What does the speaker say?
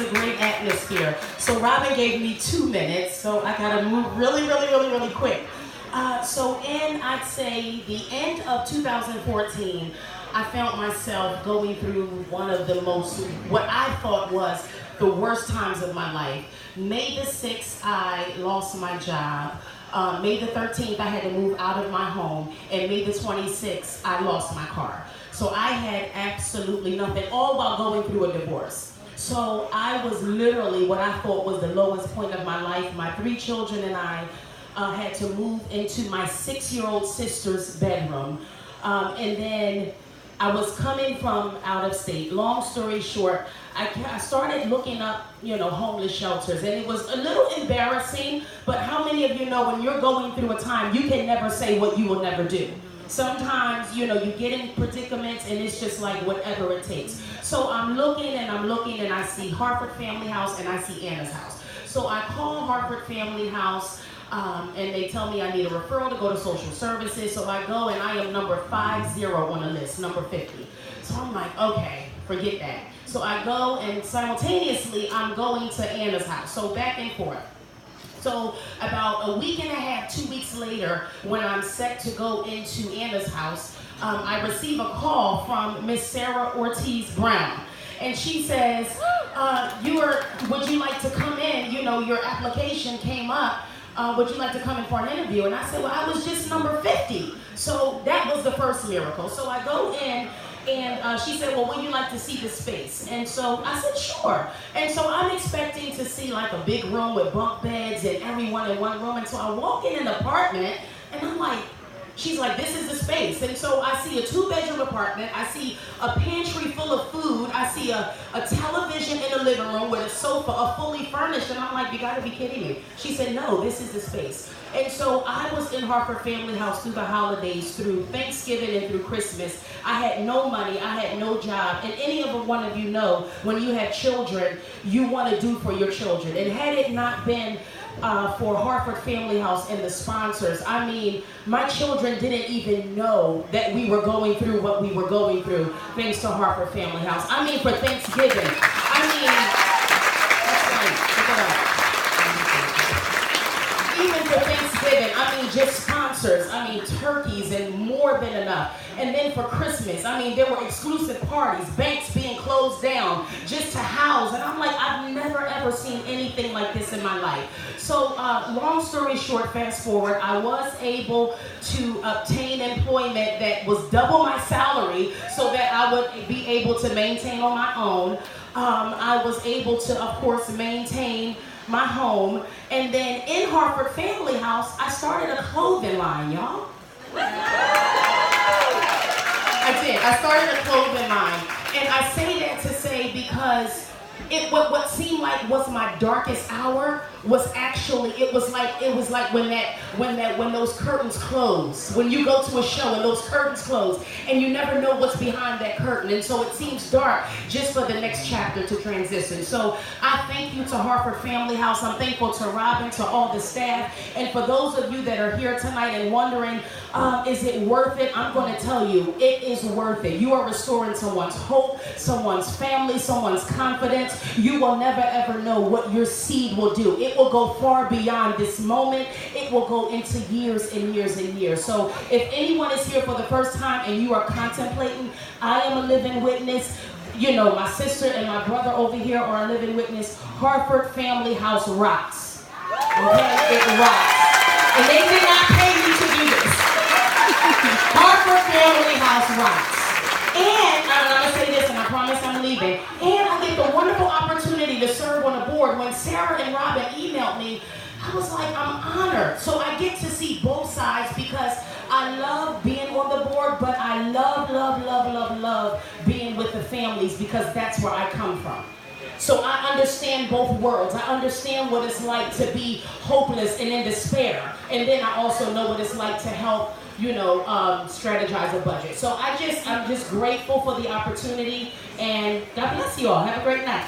a great atmosphere. So Robin gave me 2 minutes, so I gotta move really quick. So in, I'd say, the end of 2014, I found myself going through one of the most, what I thought was the worst times of my life. May the 6th, I lost my job. May the 13th, I had to move out of my home. And May the 26th, I lost my car. So I had absolutely nothing, all while going through a divorce. So I was literally what I thought was the lowest point of my life. My 3 children and I had to move into my 6-year-old sister's bedroom. And then I was coming from out of state. Long story short, I started looking up, homeless shelters, and it was a little embarrassing, but how many of you know when you're going through a time, you can never say what you will never do. Sometimes, you get in predicaments and it's just like whatever it takes. So I'm looking and I see Harford Family House and I see Anna's house. So I call Harford Family House and they tell me I need a referral to go to social services. So I go and I am number 50 on the list, number 50. So I'm like, okay, forget that. So I go and simultaneously I'm going to Anna's house. So back and forth. So about a week and a half, 2 weeks later, when I'm set to go into Anna's house, I receive a call from Miss Sarah Ortiz Brown. And she says, would you like to come in? Your application came up. Would you like to come in for an interview? And I said, well, I was just number 50. So that was the first miracle. So I go in. And she said, well, would you like to see the space? And so I said, sure. And so I'm expecting to see like a big room with bunk beds and everyone in one room. And so I walk in an apartment and I'm like, she's like, this is the space. And so I see a 2-bedroom apartment. I see a pantry full of food. I see a television in the living room with a sofa, a fully furnished. And I'm like, you gotta be kidding me. She said, no, this is the space. And so I was in Harford Family House through the holidays, through Thanksgiving and through Christmas. I had no money, I had no job. And any one of you know, when you have children, you want to do for your children. And had it not been for Harford Family House and the sponsors, I mean, my children didn't even know that we were going through what we were going through, thanks to Harford Family House. I mean, for Thanksgiving. Even for Thanksgiving, just sponsors, turkeys and more than enough. And then for Christmas, there were exclusive parties, banks being closed down just to house. And I'm like, I've never ever seen anything like this in my life. So long story short, fast forward, I was able to obtain employment that was double my salary so that I would be able to maintain on my own. I was able to, of course, maintain my home. And then in Harford Family House, I started a clothing line, y'all. I did. I started a clothing line. And I say that to say because what seemed like was my darkest hour was actually, it was like when those curtains close. When you go to a show and those curtains close and you never know what's behind that curtain. And so it seems dark just for the next chapter to transition. So I thank you to Harford Family House. I'm thankful to Robin, to all the staff. And for those of you that are here tonight and wondering, is it worth it? I'm going to tell you, it is worth it. You are restoring someone's hope, someone's family, someone's confidence. You will never ever know what your seed will do. It will go far beyond this moment. It will go into years and years and years. So if anyone is here for the first time and you are contemplating, I am a living witness. My sister and my brother over here are a living witness. Harford Family House rocks. Okay? It rocks. And they did not pay me to do this. Harford Family House rocks. And I'm going to say this, and I promise I'm leaving. And I get the wonderful opportunity to serve on a board. When Sarah and Robin emailed me, I was like, I'm honored. So I get to see both sides because I love being on the board, but I love being with the families because that's where I come from. So I understand both worlds. I understand what it's like to be hopeless and in despair. And then I also know what it's like to help strategize a budget. So I'm just grateful for the opportunity, and God bless you all. Have a great night.